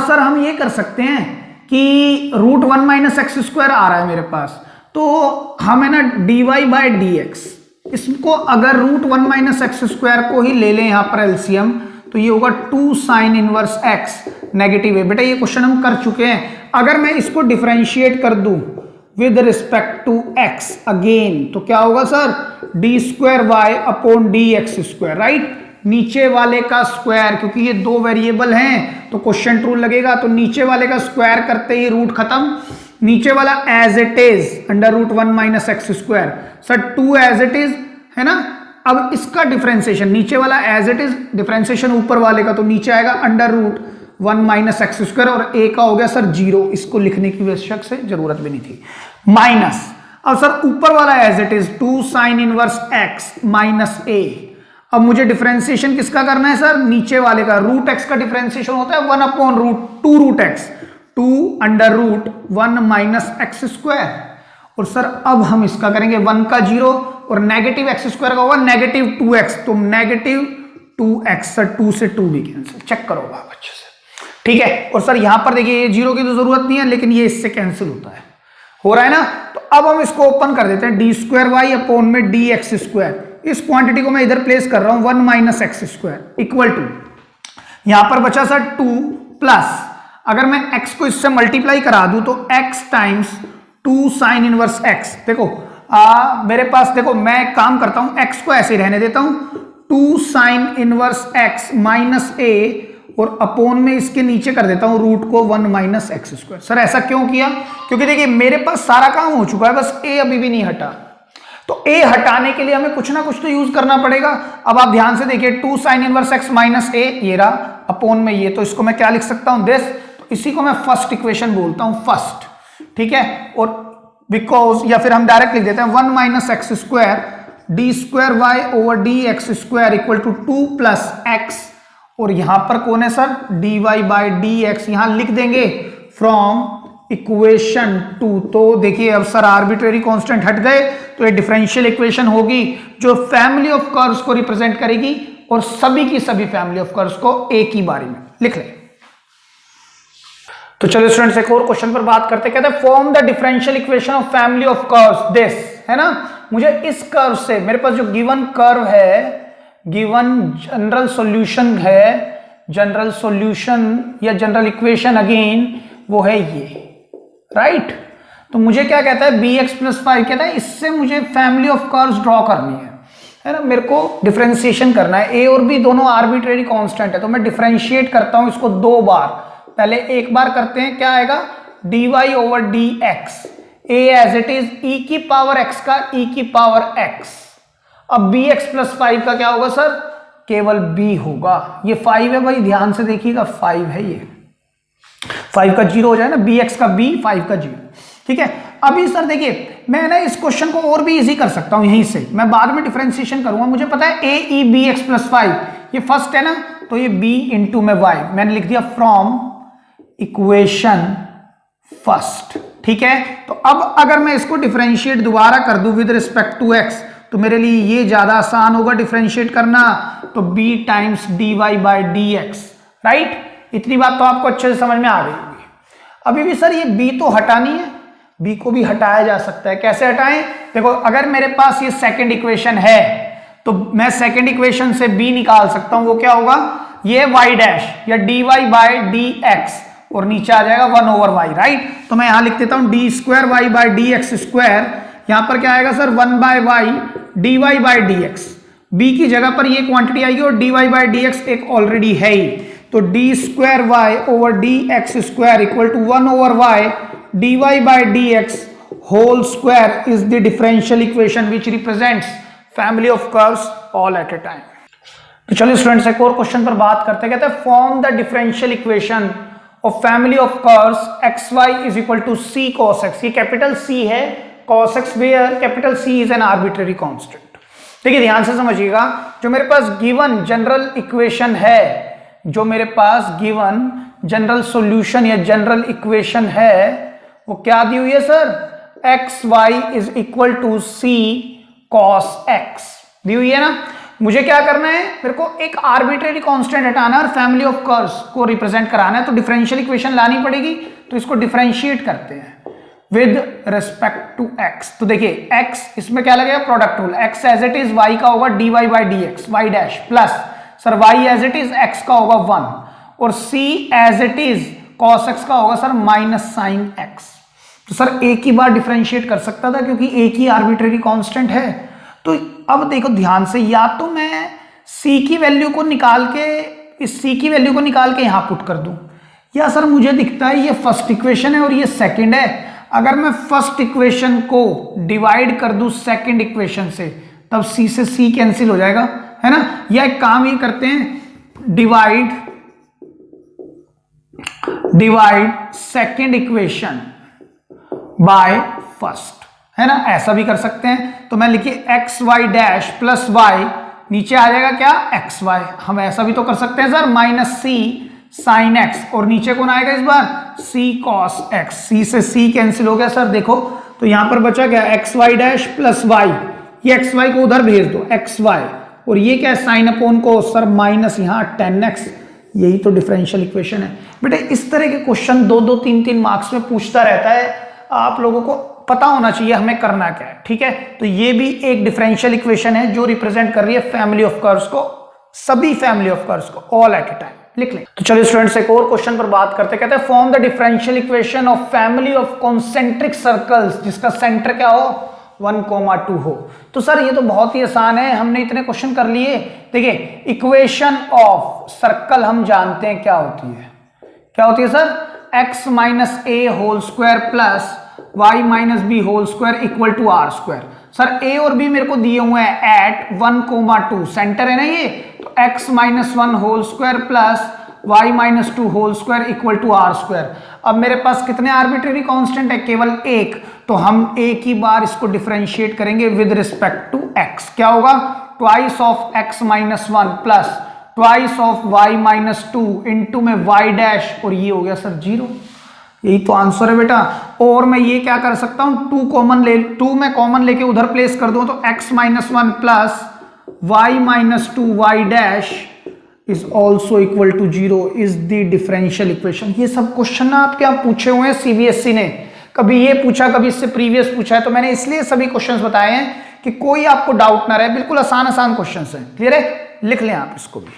Speaker 1: सर हम ये कर सकते हैं कि रूट 1 माइनस एक्स स्क्वायर आ रहा है मेरे पास, तो हम है ना dy बाय dx, इसको अगर रूट 1 माइनस एक्स स्क्वायर को ही ले लें यहाँ पर एलसीएम, तो ये होगा 2 साइन इनवर्स x नेगेटिव है। बेटा ये क्वेश्चन हम कर चुके हैं, अगर मैं इसको डिफरेंशिएट कर दूं with respect to x again, तो क्या होगा sir, d² upon dx², right, नीचे वाले का स्क्वायर, क्योंकि ये दो वेरिएबल हैं तो क्वेश्चन ट्रू लगेगा, तो नीचे वाले का स्क्वायर करते ही रूट खत्म, नीचे वाला as it is under root 1 minus x², sir 2 as it is, है ना। अब इसका डिफरेंशिएशन, नीचे वाला एज इट इज, डिफरेंशिएशन ऊपर वाले का, तो नीचे आएगा अंडर रूट 1 माइनस x² और a का हो गया सर 0, इसको लिखने की आवश्यक से जरूरत भी नहीं थी, माइनस। अब सर ऊपर वाला as it is 2 sine inverse x minus a. अब मुझे डिफरेंशिएशन किसका करना है सर, नीचे वाले का। रूट एक्स का डिफरेंशिएशन होता है 1 upon root 2 root x, 2 under root 1 minus x square. और सर अब हम इसका करेंगे 1 का 0 और नेगेटिव एक्स स्क्वायर का होगा नेगेटिव 2x, तो नेगेटिव 2x। सर 2 से 2 भी कैंसिल, चेक करो आप अच्छे से, ठीक है। और सर यहां पर देखिए ये 0 की तो जरूरत नहीं है, लेकिन ये इससे कैंसिल होता है, हो रहा है ना। तो अब हम इसको ओपन कर देते हैं, डी स्क्वायर वाई अपॉन में डी एक्स स्क्वायर। इस क्वांटिटी को मैं इधर प्लेस कर रहा हूं 1 minus x square equal to, यहां पर बचा सर 2 प्लस, अगर मैं x को इससे मल्टीप्लाई करा दूं तो x times 2 sine inverse x। देखो मेरे पास, देखो मैं एक काम करता हूं, x को ऐसे रहने देता हूं, 2 sine inverse x minus a और अपॉन में इसके नीचे कर देता हूं रूट को 1 माइनस एक्स स्क्वायर। सर ऐसा क्यों किया, क्योंकि देखिए मेरे पास सारा काम हो चुका है, बस a अभी भी नहीं हटा। तो a हटाने के लिए हमें कुछ ना कुछ तो यूज करना पड़ेगा। अब आप ध्यान से देखिए 2 sine inverse x minus a ये रहा, अपॉन में ये, तो इसको मैं क्या लिख सकता हूं, दिस। तो इसी को मैं फर्स्ट इक्वेशन बोलता हूं, फर्स्ट, ठीक है। और बिकॉज, या फिर हम डायरेक्ट लिख देते हैं 1 minus x square d square y over d x square equal to 2 plus x, और यहां पर कौन है sir, d y by d x, यहां लिख देंगे फ्रॉम इक्वेशन 2। तो देखिए अब सर आर्बिट्रेरी कांस्टेंट हट गए, तो ये डिफरेंशियल इक्वेशन होगी जो फैमिली ऑफ कर्व्स को रिप्रेजेंट करेगी, और सभी की सभी फैमिली ऑफ कर्व्स को एक ही बारी में लिख लें। तो चलिए स्टूडेंट्स एक और क्वेश्चन पर बात करते, कहते हैं form the differential equation of family of curves this, है ना। मुझे इस कर्व से, मेरे पास जो गिवन कर्व है, गिवन जनरल सॉल्यूशन है, जनरल सॉल्यूशन या जनरल इक्वेशन अगेन वो है ये, राइट। तो मुझे क्या कहता है, bx प्लस 5 कहता है इससे मुझे फैमिली ऑफ कर्व्स ड्रॉ करनी है ना। मेरे को डिफरेंशिएशन करना है, a और b दोनों आर्बिट्रेरी कांस्टेंट है, तो मैं डिफरेंशिएट करता हूं इसको 2 बार। पहले एक बार करते हैं, क्या आएगा, dy over dx, a as it is e की पावर x का e की पावर x। अब bx प्लस 5 का क्या होगा सर, केवल b होगा। ये 5 है भाई, ध्यान से देखिएगा 5 है, ये 5 का 0 हो जाए ना, bx का b 5 का 0, ठीक है। अभी सर देखिए मैं ना इस क्वेश्चन को और भी इजी कर सकता हूं, यहीं से मैं बाद में डिफरेंशिएशन करूंगा। मुझे पता है a e bx प्लस 5 ये फर्स्ट है ना, तो ये b इंटू में y मैंने लिख दिया फ्रॉम इक्वेशन फर्स्ट, ठीक है। तो अब अगर मैं इसको डिफरेंशिएट दोबारा कर दूं विद रिस्पेक्ट टू x, तो मेरे लिए ये ज्यादा आसान होगा डिफरेंशिएट करना, तो b times dy by dx, right. इतनी बात तो आपको अच्छे से समझ में आ गई होगी। अभी भी सर ये b तो हटानी है, b को भी हटाया जा सकता है, कैसे हटाएं, देखो अगर मेरे पास ये सेकंड इक्वेशन है, तो मैं सेकंड इक्वेशन से b निकाल सकता हूं, वो क्या होगा, ये y डैश या dy बाई dx, और नीचे आ जाएगा 1 ओवर y, राइट। तो मैं यहां लिख देता हूं d square y by d x square, यहां पर क्या आएगा sir 1 by y d y by d x, b की जगह पर ये क्वांटिटी आएगी और d y by d x एक ऑलरेडी है ही, तो d square y over d x square equal to 1 over y d y by d x whole square is the differential equation which represents family of curves all at a time. तो चलिए students एक और question पर बात करते हैं, कहते हैं form the differential equation of family of curves x y is equal to c cos x. ये कैपिटल सी है, cos x where capital c is an arbitrary constant. देखिए ध्यान से समझिएगा, जो मेरे पास गिवन जनरल इक्वेशन है, जो मेरे पास गिवन जनरल सॉल्यूशन या जनरल इक्वेशन है, वो क्या दी हुई है sir, x y is equal to c cos x दी हुई है ना। मुझे क्या करना है, मेरे को एक आर्बिट्रेरी कांस्टेंट हटाना है और फैमिली ऑफ कर्व्स को रिप्रेजेंट कराना है, तो डिफरेंशियल इक्वेशन लानी पड़ेगी। तो इसको डिफरेंशिएट करते हैं विद रिस्पेक्ट टू x। तो देखिए x इसमें क्या लगेगा, product rule, x as it is y का होगा dy by d x y dash, plus sir y as it is x का होगा 1 और c as it is cos x का होगा सर माइनस साइन x। तो सर एक ही बार डिफरेंशिएट कर सकता था क्योंकि एक ही आर्बिट्रेरी कांस्टेंट है। तो अब देखो ध्यान से, या तो मैं c की वैल्यू को निकाल के, इस c की वैल्यू को निकाल के यहां पुट कर दूं, या सर मुझे दिखता है ये फर्स्ट इक्वेशन है और ये सेकंड है, अगर मैं फर्स्ट इक्वेशन को डिवाइड कर दूं सेकंड इक्वेशन से, तब c से c कैंसिल हो जाएगा, है ना। या एक काम ये करते हैं, divide second equation by first, है ना, ऐसा भी कर सकते हैं। तो मैं लिखिए x y dash plus y, नीचे आ जाएगा क्या एक्स वाई। हम ऐसा भी तो कर सकते हैं सर, माइनस सी साइन एक्स, और नीचे कौन आएगा इस बार सी कॉस एक्स। सी से सी कैंसिल हो गया सर, देखो तो यहां पर बचा क्या x y dash plus y, ये एक्स वाई को उधर भेज दो एक्स वाई, और ये क्या है साइन अपोन को सर माइनस यहाँ टेन एक्स। यही तो डिफरेंशियल इक्वेशन है बेटे। इस तरह के क्वेश्चन 2-2, 3-3 मार्क्स में पूछता रहता है, आप लोगों को पता होना चाहिए हमें करना क्या है, ठीक है। तो ये भी एक डिफरेंशियल इक्वेशन है जो रिप्रेजेंट कर रही है फैमिली ऑफ कर्व्स को, सभी फैमिली ऑफ कर्व्स को, ऑल एट ए टाइम लिख लें। तो चलिए स्टूडेंट्स एक और क्वेश्चन पर बात करते हैं। कहते हैं form the differential equation of family of concentric circles जिसका सेंटर क्या हो 1,2 हो। तो सर ये तो बहुत ही आसान है, हमने इतने क्वेश्चन कर लिए। देखिए इक्वेशन ऑफ सर्कल हम जानते हैं क्या होती है, क्या होती है sir, x minus a whole square plus y minus b whole square equal to r square. Sir a और b मेरे को दिए हुए हैं एट 1,2, सेंटर है ना ये, तो x minus 1 whole square plus y minus 2 whole square equal to r square. अब मेरे पास कितने आर्बिट्रेरी कांस्टेंट है, केवल एक, तो हम एक ही बार इसको डिफरेंशिएट करेंगे विद रिस्पेक्ट टू x। क्या होगा, twice of x minus 1 plus twice of y minus 2 into में y डैश, और ये हो गया सर 0। यही तो आंसर है बेटा। और मैं ये क्या कर सकता हूं, 2 मैं कॉमन लेके उधर प्लेस कर दूं, तो x minus 1 plus y minus 2 y dash is also equal to 0 is the differential equation. ये सब क्वेश्चन ना आपके यहाँ पूछे हुए हैं सीबीएसई ने, कभी ये पूछा कभी इससे प्रीवियस पूछा है, तो मैंने इसलिए सभी क्वेश्चंस बताए हैं कि कोई आपको डाउट ना रहे। बिल्कुल आसान आसान क्वेश्चंस हैं, क्लियर है, लिख लें आप इसको भी।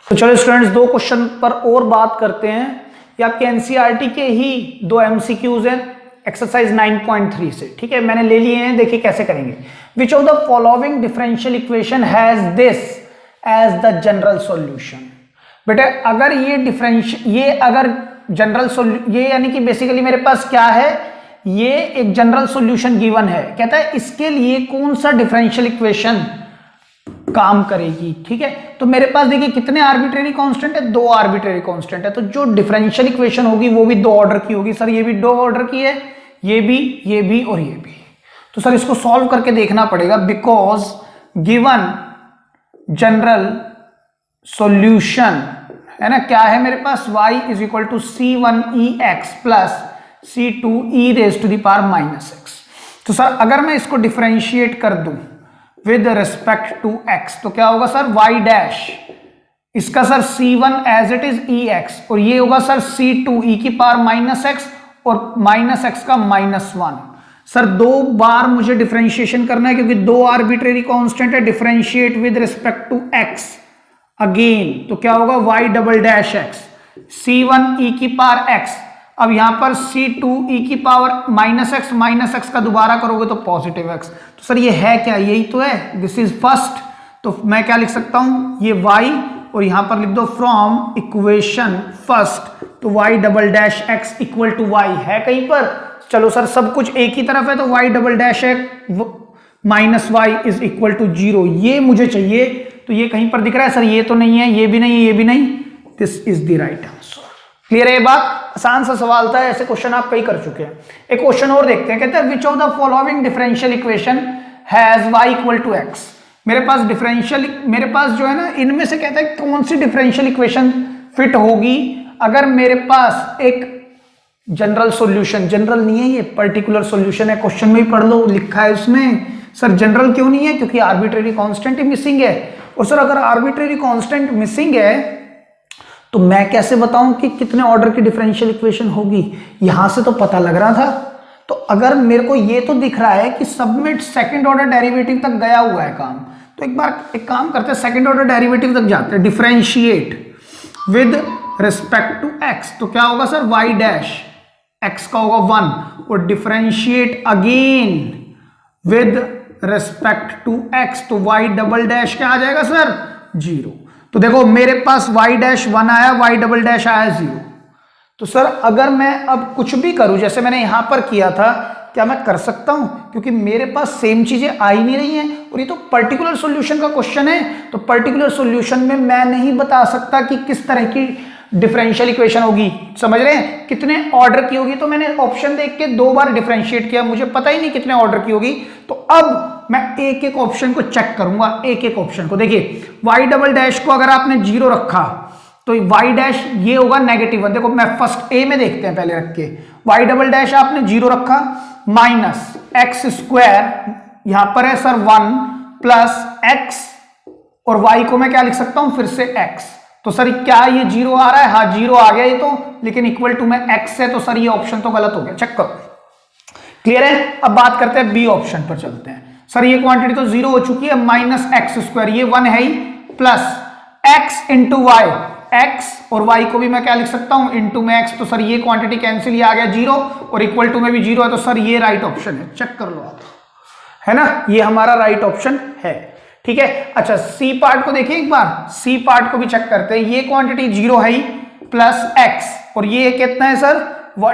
Speaker 1: तो चलो स्टूडेंट्स 2 क्वेश्चन पर और बात करते हैं। ये आपके एनसीईआरटी के ही 2 एमसीक्यूज हैं एक्सरसाइज 9.3 से, ठीक है, मैंने ले लिए हैं, देखिए कैसे करेंगे। Which of the following differential equation has this as the general solution. बेटा अगर ये अगर जनरल ये यानी कि बेसिकली मेरे पास क्या है, ये एक जनरल सॉल्यूशन गिवन है, कहता है इसके लिए कौन सा डिफरेंशियल इक्वेशन काम करेगी, ठीक है। तो मेरे पास देखिए कितने आर्बिट्रेरी कांस्टेंट है, 2 आर्बिट्रेरी कांस्टेंट है, तो जो डिफरेंशियल इक्वेशन होगी वो भी 2 ऑर्डर की होगी। सर ये भी 2 ऑर्डर की है, ये भी और ये भी। तो सर इसको सॉल्व करके देखना पड़ेगा, बिकॉज गिवन जनरल सॉल्यूशन है ना, क्या है मेरे पास y is equal to c1ex plus c2e raise to the power minus x. तो सर अगर मैं इसको डिफरेंशिएट कर दूं विद रिस्पेक्ट टू x, तो क्या होगा सर y डैश, इसका sir c1 as it is ex, और ये होगा सर c2e की पावर माइनस एक्स और माइनस एक्स का -1। सर 2 बार मुझे डिफरेंशिएशन करना है क्योंकि 2 आर्बिट्रेरी कांस्टेंट है, differentiate with respect to x again, तो क्या होगा y double dash x c1e की पावर x, अब यहां पर c2e की पावर माइनस एक्स का दोबारा करोगे तो पॉजिटिव x। तो सर ये है क्या, यही तो है, दिस इज फर्स्ट। तो मैं क्या लिख सकता हूं, ये y और यहां पर लिख दो फ्रॉम इक्वेशन फर्स्ट, तो y double dash x equal to y है कहीं पर। चलो सर सब कुछ एक ही तरफ है, तो y double dash x minus y is equal to 0, ये मुझे चाहिए। तो ये कहीं पर दिख रहा है सर, ये तो नहीं है, ये भी नहीं है, ये भी नहीं, this is the right answer. Clear है ये बात, आसान सा सवाल था, ऐसे क्वेश्चन आप कई कर चुके हैं। एक क्वेश्चन और देखते हैं, कहते हैं which of the following differential equation has y equal to x। मेरे पास जो है ना, इनमें से कहता है कौन सी डिफरेंशियल इक्वेशन फिट होगी अगर मेरे पास एक जनरल सॉल्यूशन, जनरल नहीं है ये, पर्टिकुलर सॉल्यूशन है, क्वेश्चन में ही पढ़ लो, लिखा है उसमें। सर जनरल क्यों नहीं है, क्योंकि आर्बिट्रेरी कांस्टेंट ही मिसिंग है। और सर अगर आर्बिट्रेरी कांस्टेंट मिसिंग है तो मैं कैसे बताऊं कि कितने ऑर्डर की डिफरेंशियल इक्वेशन होगी, यहां से तो पता लग रहा था। तो अगर मेरे को ये तो दिख रहा है कि सबमिट सेकंड ऑर्डर डेरिवेटिव तक गया हुआ है काम, तो एक काम करते हैं, सेकंड ऑर्डर डेरिवेटिव तक जाते हैं, differentiate with respect to x, तो क्या होगा सर y डैश x का होगा 1, और differentiate again with respect to x, तो y डबल डैश क्या आ जाएगा सर 0। तो देखो मेरे पास y डैश 1 आया, y डबल डैश आया 0। तो सर अगर मैं अब कुछ भी करूं जैसे मैंने यहां पर किया था, क्या मैं कर सकता हूं, क्योंकि मेरे पास सेम चीजें आ ही नहीं रही हैं और ये तो पर्टिकुलर सॉल्यूशन का क्वेश्चन है। तो पर्टिकुलर सॉल्यूशन में मैं नहीं बता सकता कि किस तरह की डिफरेंशियल इक्वेशन होगी। समझ रहे हैं कितने ऑर्डर की होगी? तो मैंने ऑप्शन देख के 2 बार डिफरेंशिएट किया, मुझे पता ही नहीं कितने ऑर्डर की होगी। तो अब मैं एक एक ऑप्शन को चेक करूंगा, एक एक ऑप्शन को। देखिए वाई डबल डैश को अगर आपने 0 रखा तो वाई डैश ये होगा -1। देखो मैं फर्स्ट ए में देखते हैं पहले रख के। वाई डबल डैश आपने 0 रखा, माइनस एक्स स्क्वायर यहां पर है सर 1 प्लस एक्स, और y को मैं क्या लिख सकता हूं फिर से x। तो सर क्या ये 0 आ रहा है? हाँ 0 आ गया ये तो, लेकिन इक्वल टू में x है, तो सर ये ऑप्शन तो गलत हो गया। चेक करो, क्लियर है? अब बात करते हैं बी ऑप्शन पर चलते हैं। सर ये क्वांटिटी तो 0 हो चुकी है, माइनस एक्स स्क्वायर ये 1 है ही, plus x into y, x और y को भी मैं क्या लिख सकता हूं इंटू में x। तो सर ये क्वांटिटी कैंसिल, ये आ गया 0 और इक्वल टू में भी 0 है, तो सर ये राइट ऑप्शन है। चेक कर लो आप, है ना, ये हमारा राइट ऑप्शन है। ठीक है, अच्छा सी पार्ट को देखिए एक बार, सी पार्ट को भी चेक करते हैं। ये क्वांटिटी 0 है ही, प्लस x, और ये कितना है सर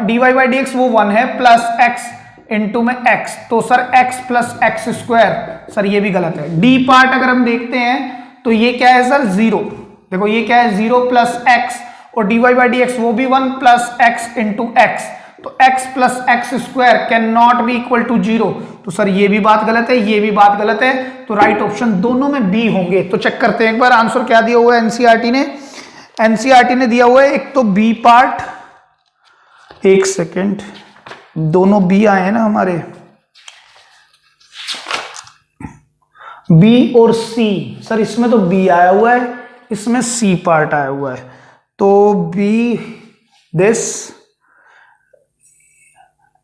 Speaker 1: dy बाई dx वो 1 है, प्लस x इंटू में x। तो sir x plus x square, sir ये भी गलत है। डी पार्ट अगर हम देखते हैं तो ये क्या है सर 0, देखो ये क्या है 0 प्लस x, और dy बाई dx वो भी 1 प्लस x इंटू x। तो x plus x square can not be equal to 0। तो सर ये भी बात गलत है, ये भी बात गलत है, तो राइट ऑप्शन दोनों में बी होंगे। तो चेक करते हैं एक बार आंसर क्या दिया हुआ है एनसीईआरटी ने। एनसीईआरटी ने दिया हुआ है एक तो बी पार्ट, एक सेकेंड, दोनों बी आए हैं ना हमारे, बी और सी। सर इसमें तो बी आया हुआ है, इसमें सी पार्ट आया हुआ है, तो b this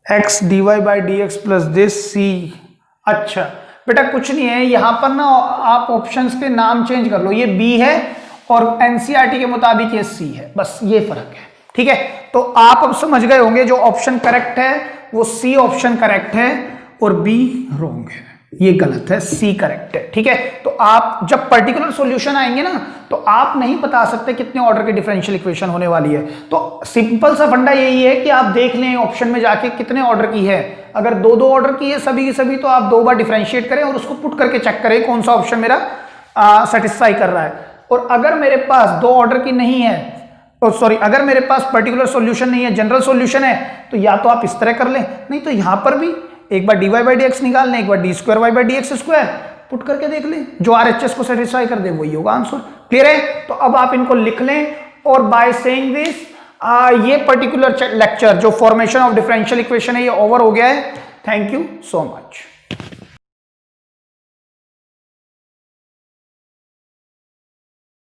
Speaker 1: x dy by d x plus this c. अच्छा बेटा कुछ नहीं है, यहां पर ना आप ऑप्शंस के नाम चेंज कर लो, ये b है और एनसीईआरटी के मुताबिक ये c है, बस ये फर्क है। ठीक है, तो आप अब समझ गए होंगे जो ऑप्शन करेक्ट है वो सी ऑप्शन करेक्ट है और b रॉन्ग है, ये गलत है, सी करेक्ट है। ठीक है, तो आप जब पर्टिकुलर सॉल्यूशन आएंगे ना तो आप नहीं बता सकते कितने ऑर्डर की डिफरेंशियल इक्वेशन होने वाली है। तो सिंपल सा फंडा यही है कि आप देख लें ऑप्शन में जाके कितने ऑर्डर की है। अगर 2-2 ऑर्डर की है सभी की सभी, तो आप 2 बार डिफरेंशिएट करें और उसको पुट करके चेक करें कौन सा ऑप्शन मेरा सेटिस्फाई कर रहा है। और अगर मेरे पास 2 ऑर्डर की नहीं है, सॉरी अगर मेरे पास पर्टिकुलर सॉल्यूशन नहीं है, जनरल सॉल्यूशन है, तो या तो आप इस तरह कर लें, नहीं तो यहां पर भी एक बार dy बाई dx निकाल लें, एक बार d square y by dx square put करके देख लें, जो RHS को सेटिस्फाई कर दे वही होगा आंसर। क्लियर है? तो अब आप इनको लिख लें, और बाय सेइंग दिस ये पर्टिकुलर लेक्चर जो फॉर्मेशन ऑफ डिफरेंशियल इक्वेशन है ये ओवर हो गया है। Thank you so much.